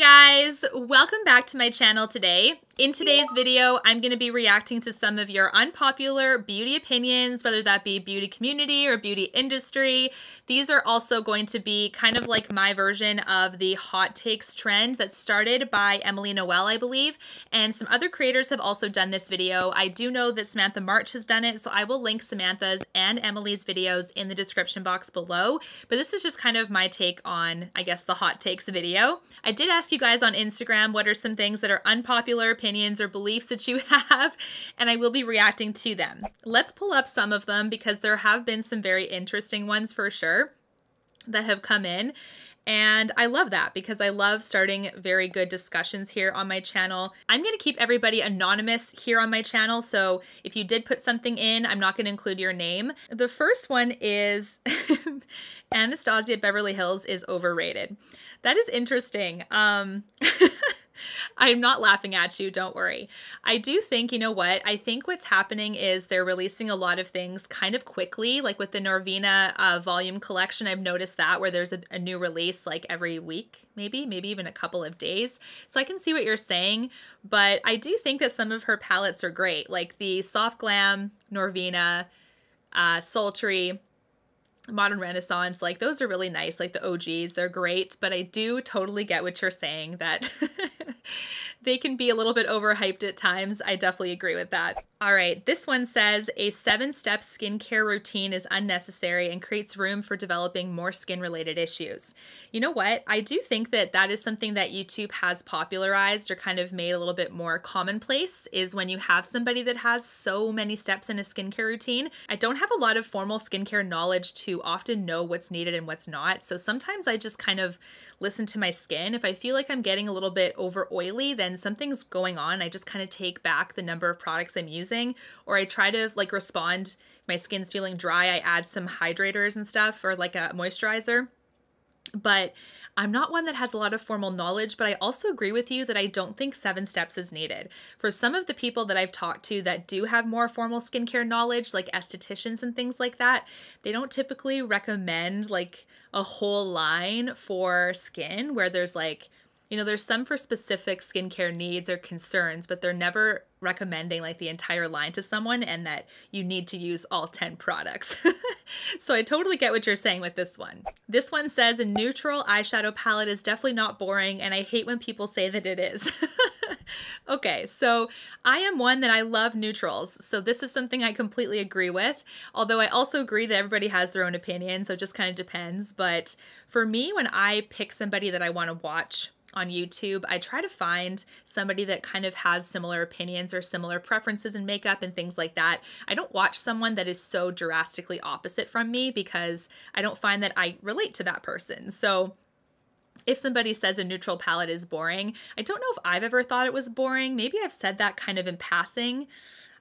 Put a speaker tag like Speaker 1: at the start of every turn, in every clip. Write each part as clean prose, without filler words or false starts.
Speaker 1: guys, welcome back to my channel today. In today's video, I'm going to be reacting to some of your unpopular beauty opinions, whether that be beauty community or beauty industry. These are also going to be kind of like my version of the hot takes trend that started by Noel, I believe, and some other creators have also done this video. I do know that Samantha March has done it, so I will link Samantha's and Emily's videos in the description box below, but this is just kind of my take on, I guess, the hot takes video. I did ask you guys on Instagram what are some things that are unpopular opinions or beliefs that you have, and I will be reacting to them. Let's pull up some of them because there have been some very interesting ones for sure that have come in. And I love that because I love starting very good discussions here on my channel. I'm going to keep everybody anonymous here on my channel, so if you did put something in, I'm not going to include your name. The first one is Anastasia Beverly Hills is overrated. That is interesting. I'm not laughing at you, don't worry. I do think, you know what? I think what's happening is they're releasing a lot of things kind of quickly, like with the Norvina volume collection. I've noticed that where there's a new release like every week, maybe even a couple of days. So I can see what you're saying, but I do think that some of her palettes are great, like the Soft Glam, Norvina, Sultry, Modern Renaissance, like those are really nice, like the OGs, they're great, but I do totally get what you're saying that they can be a little bit overhyped at times. I definitely agree with that. All right, this one says a 7-step skincare routine is unnecessary and creates room for developing more skin-related issues. You know what? I do think that that is something that YouTube has popularized or kind of made a little bit more commonplace, is when you have somebody that has so many steps in a skincare routine. I don't have a lot of formal skincare knowledge to often know what's needed and what's not, so sometimes I just kind of listen to my skin. If I feel like I'm getting a little bit over oily, then something's going on. I just kind of take back the number of products I'm using, or I try to like respond. If my skin's feeling dry, I add some hydrators and stuff, or like a moisturizer. But I'm not one that has a lot of formal knowledge, but I also agree with you that I don't think 7 steps is needed. For some of the people that I've talked to that do have more formal skincare knowledge, like estheticians and things like that, they don't typically recommend like a whole line for skin where there's like, you know, there's some for specific skincare needs or concerns, but they're never recommending like the entire line to someone and that you need to use all 10 products. So I totally get what you're saying with this one. This one says a neutral eyeshadow palette is definitely not boring, and I hate when people say that it is. Okay, so I am one that I love neutrals, so this is something I completely agree with, although I also agree that everybody has their own opinion, so it just kind of depends. But for me, when I pick somebody that I want to watch on YouTube, I try to find somebody that kind of has similar opinions or similar preferences in makeup and things like that. I don't watch someone that is so drastically opposite from me because I don't find that I relate to that person. So if somebody says a neutral palette is boring, I don't know if I've ever thought it was boring. Maybe I've said that kind of in passing.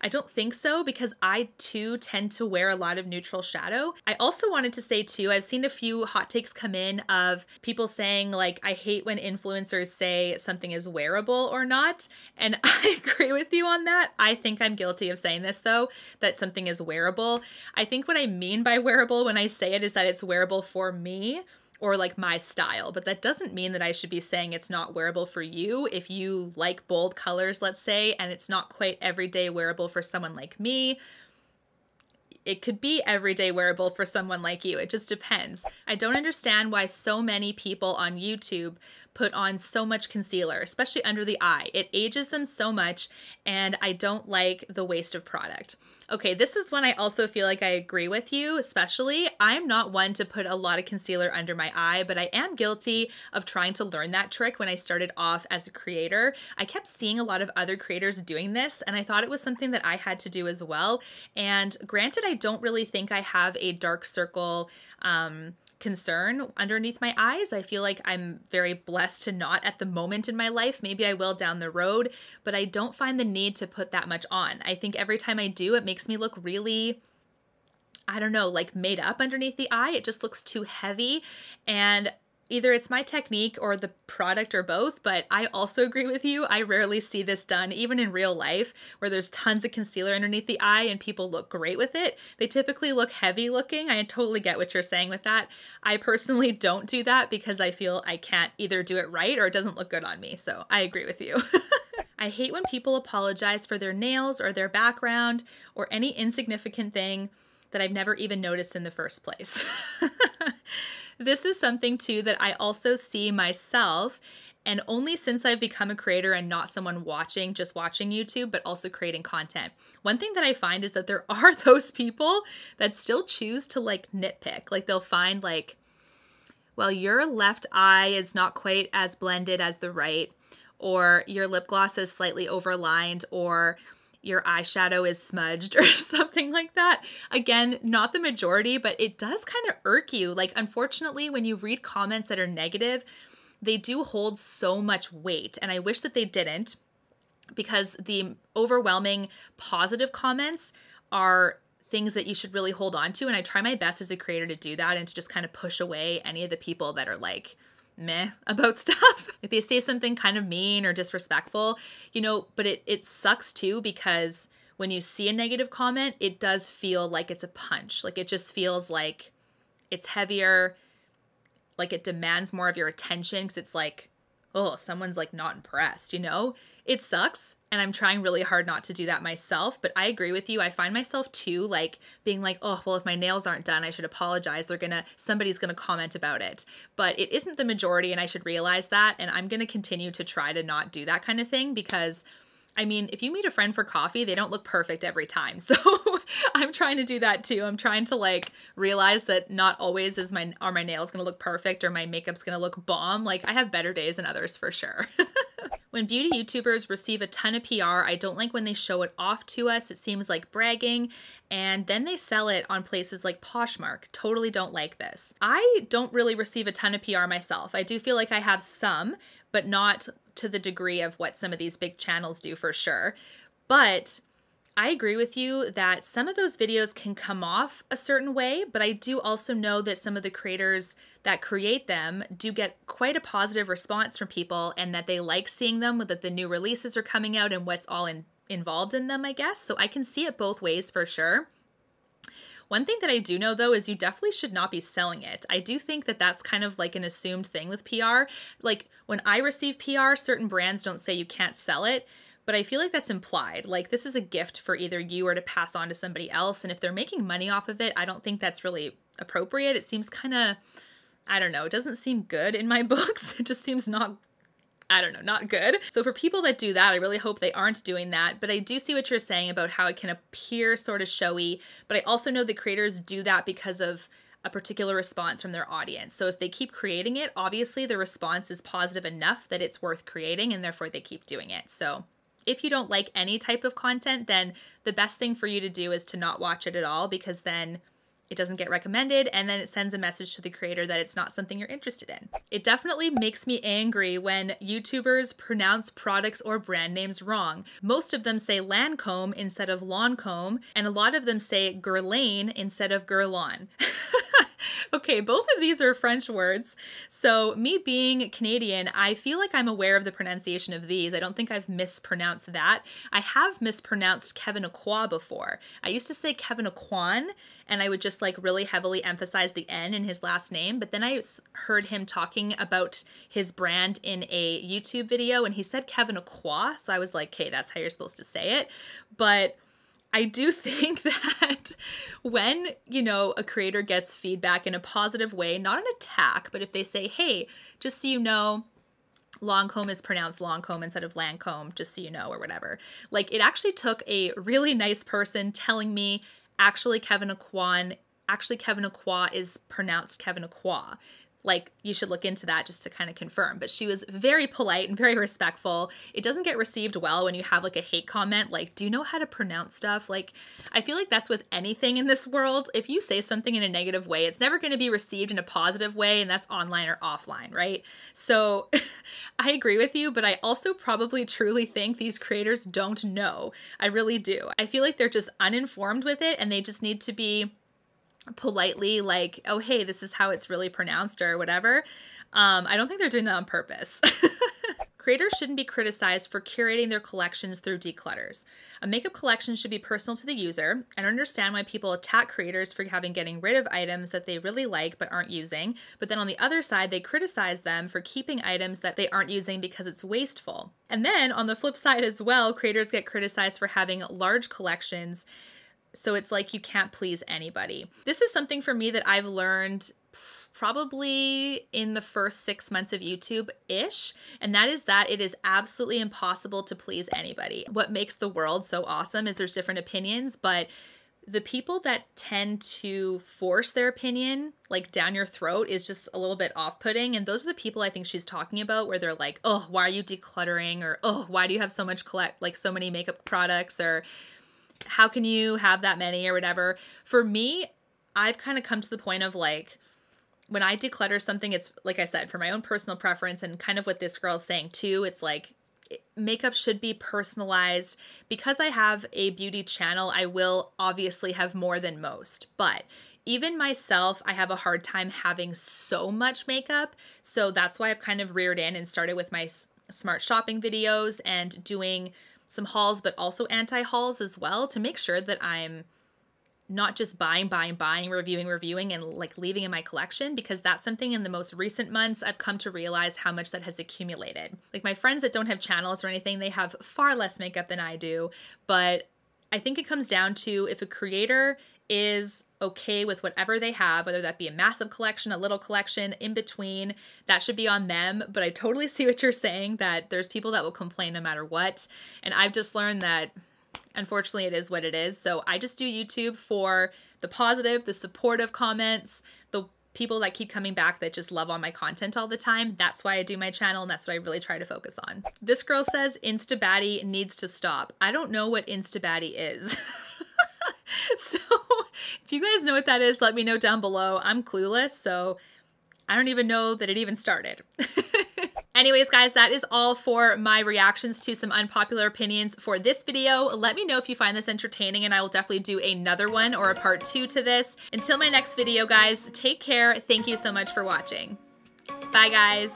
Speaker 1: I don't think so because I too tend to wear a lot of neutral shadow. I also wanted to say too, I've seen a few hot takes come in of people saying like, I hate when influencers say something is wearable or not. And I agree with you on that. I think I'm guilty of saying this though, that something is wearable. I think what I mean by wearable when I say it is that it's wearable for me or like my style, but that doesn't mean that I should be saying it's not wearable for you. If you like bold colors, let's say, and it's not quite everyday wearable for someone like me, it could be everyday wearable for someone like you. It just depends. I don't understand why so many people on YouTube put on so much concealer, especially under the eye. It ages them so much, and I don't like the waste of product. Okay, this is one I also feel like I agree with you, especially. I'm not one to put a lot of concealer under my eye, but I am guilty of trying to learn that trick when I started off as a creator. I kept seeing a lot of other creators doing this, and I thought it was something that I had to do as well. And granted, I don't really think I have a dark circle concern underneath my eyes. I feel like I'm very blessed to not at the moment in my life. Maybe I will down the road, but I don't find the need to put that much on. I think every time I do, it makes me look really, I don't know, like made up underneath the eye. It just looks too heavy. And either it's my technique or the product or both, but I also agree with you. I rarely see this done, even in real life, where there's tons of concealer underneath the eye and people look great with it. They typically look heavy looking. I totally get what you're saying with that. I personally don't do that because I feel I can't either do it right or it doesn't look good on me. So I agree with you. I hate when people apologize for their nails or their background or any insignificant thing that I've never even noticed in the first place. This is something too that I also see myself, and only since I've become a creator and not someone watching, just watching YouTube, but also creating content. One thing that I find is that there are those people that still choose to like nitpick. Like they'll find like, well, your left eye is not quite as blended as the right, or your lip gloss is slightly overlined, or your eyeshadow is smudged or something like that. Again, not the majority, but it does kind of irk you. Like, unfortunately, when you read comments that are negative, they do hold so much weight. And I wish that they didn't, because the overwhelming positive comments are things that you should really hold on to. And I try my best as a creator to do that and to just kind of push away any of the people that are like, meh about stuff. If they say something kind of mean or disrespectful, you know, but it sucks too, because when you see a negative comment, it does feel like it's a punch. Like it just feels like it's heavier, like it demands more of your attention, because it's like, oh, someone's like not impressed, you know? It sucks. And I'm trying really hard not to do that myself, but I agree with you. I find myself too, like being like, oh, well, if my nails aren't done, I should apologize. Somebody's gonna comment about it. But it isn't the majority, and I should realize that. And I'm gonna continue to try to not do that kind of thing, because I mean, if you meet a friend for coffee, they don't look perfect every time. So I'm trying to do that too. I'm trying to like realize that not always are my nails gonna look perfect or my makeup's gonna look bomb. Like I have better days than others for sure. When beauty YouTubers receive a ton of PR, I don't like when they show it off to us. It seems like bragging, and then they sell it on places like Poshmark. Totally don't like this. I don't really receive a ton of PR myself. I do feel like I have some, but not to the degree of what some of these big channels do for sure. But I agree with you that some of those videos can come off a certain way, but I do also know that some of the creators that create them do get quite a positive response from people, and that they like seeing them, that the new releases are coming out and what's all involved in them, I guess. So I can see it both ways for sure. One thing that I do know though is you definitely should not be selling it. I do think that that's kind of like an assumed thing with PR. Like when I receive PR, certain brands don't say you can't sell it, but I feel like that's implied. Like this is a gift for either you or to pass on to somebody else. And if they're making money off of it, I don't think that's really appropriate. It seems kind of, I don't know, it doesn't seem good in my books. It just seems not good. So for people that do that, I really hope they aren't doing that. But I do see what you're saying about how it can appear sort of showy, but I also know the creators do that because of a particular response from their audience. So if they keep creating it, obviously the response is positive enough that it's worth creating, and therefore they keep doing it. So if you don't like any type of content, then the best thing for you to do is to not watch it at all, because then it doesn't get recommended, and then it sends a message to the creator that it's not something you're interested in. It definitely makes me angry when YouTubers pronounce products or brand names wrong. Most of them say Lancome instead of Lancome, and a lot of them say Guerlain instead of Guerlain. Okay, both of these are French words. So me being Canadian, I feel like I'm aware of the pronunciation of these. I don't think I've mispronounced that. I have mispronounced Kevin Aqua before. I used to say Kevin Aquan, and I would just like really heavily emphasize the N in his last name. But then I heard him talking about his brand in a YouTube video, and he said Kevin Aqua. So I was like, okay, that's how you're supposed to say it. But I do think that when, you know, a creator gets feedback in a positive way, not an attack, but if they say, hey, just so you know, Lancome is pronounced Lancome instead of Lancome, just so you know, or whatever. Like, it actually took a really nice person telling me, actually Kevin Aqua is pronounced Kevin Aqua. Like, you should look into that just to kind of confirm. But she was very polite and very respectful. It doesn't get received well when you have like a hate comment, like, do you know how to pronounce stuff? Like, I feel like that's with anything in this world. If you say something in a negative way, it's never going to be received in a positive way, and that's online or offline, right? So I agree with you, but I also probably truly think these creators don't know. I really do. I feel like they're just uninformed with it, and they just need to be politely like, oh, hey, this is how it's really pronounced or whatever. I don't think they're doing that on purpose. Creators shouldn't be criticized for curating their collections through declutters. A makeup collection should be personal to the user. I don't understand why people attack creators for getting rid of items that they really like but aren't using, but then on the other side, they criticize them for keeping items that they aren't using because it's wasteful. And then on the flip side as well, creators get criticized for having large collections, so it's like you can't please anybody. This is something for me that I've learned probably in the first 6 months of YouTube-ish, and that is that it is absolutely impossible to please anybody. What makes the world so awesome is there's different opinions, but the people that tend to force their opinion like down your throat is just a little bit off-putting, and those are the people I think she's talking about, where they're like, oh, why are you decluttering? Or, oh, why do you have so many makeup products? Or how can you have that many, or whatever. For me, I've kind of come to the point of like, when I declutter something, it's like I said, for my own personal preference, and kind of what this girl's saying too. It's like makeup should be personalized. Because I have a beauty channel, I will obviously have more than most, but even myself, I have a hard time having so much makeup. So that's why I've kind of reared in and started with my smart shopping videos and doing some hauls, but also anti-hauls as well, to make sure that I'm not just buying, reviewing, and like leaving in my collection, because that's something in the most recent months I've come to realize how much that has accumulated. Like my friends that don't have channels or anything, they have far less makeup than I do, but I think it comes down to if a creator is okay with whatever they have, whether that be a massive collection, a little collection, in between, that should be on them. But I totally see what you're saying, that there's people that will complain no matter what, and I've just learned that unfortunately, it is what it is. So I just do YouTube for the positive, the supportive comments, the people that keep coming back that just love all my content all the time. That's why I do my channel, and that's what I really try to focus on. This girl says Instabaddie needs to stop. I don't know what Instabaddie is. So if you guys know what that is, let me know down below. I'm clueless, so I don't even know that it even started. Anyways, guys, that is all for my reactions to some unpopular opinions for this video. Let me know if you find this entertaining, and I will definitely do another one or a part 2 to this. Until my next video, guys, take care. Thank you so much for watching. Bye, guys.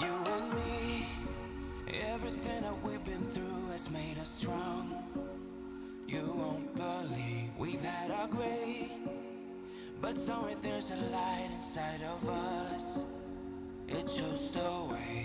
Speaker 2: You and me, everything that we've been through has made us strong. You won't believe we've had our gray, but somewhere there's a light inside of us. It shows the way.